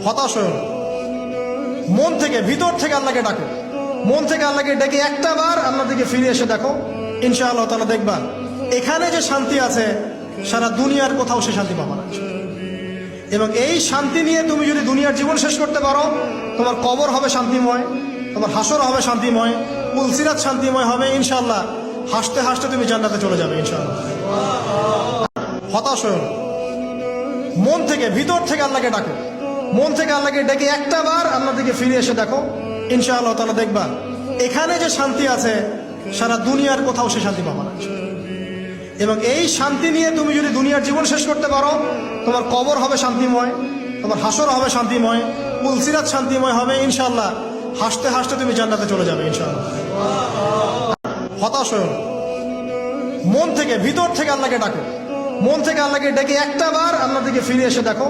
হতাশ হও না। মন থেকে, ভিতর থেকে আল্লাহকে ডাকো। মন থেকে আল্লাহকে ডেকে একটা বার আল্লাহ দিকে ফিরে এসে দেখো, ইনশাআল্লাহ তাআলা দেখবা এখানে যে শান্তি আছে সারা দুনিয়ার কোথাও সে শান্তি পাবা না। এবং এই শান্তি নিয়ে তুমি যদি দুনিয়ার জীবন শেষ করতে পারো, তোমার কবর হবে শান্তিময়, তোমার হাসর হবে শান্তিময়, পুলসিরাত শান্তিময় হবে ইনশাআল্লাহ। হাসতে হাসতে তুমি জান্নাতে চলে যাবে ইনশাআল্লাহ। হতাশ হও না। মন থেকে, ভিতর থেকে আল্লাহকে ডাকো। মন থেকে আল্লাহকে ডেকে একটা বার আল্লাহ দিকে ফিরে এসে দেখো, ইনশাআল্লাহ তাআলা দেখবা এখানে যে শান্তি আছে সারা দুনিয়ার কোথাও সে শান্তি পাবা না। এবং এই শান্তি নিয়ে তুমি যদি দুনিয়ার জীবন শেষ করতে পারো, তোমার কবর হবে শান্তিময়, তোমার হাসর হবে শান্তিময়, পুলসিরাত শান্তিময় হবে ইনশাআল্লাহ। হাসতে হাসতে তুমি জান্নাতে চলে যাবে ইনশাআল্লাহ। হতাশ হও না। মন থেকে, ভিতর থেকে আল্লাহকে ডাকো। মন থেকে আল্লাহকে ডেকে একটা বার আল্লাহ দিকে ফিরে এসে দেখো,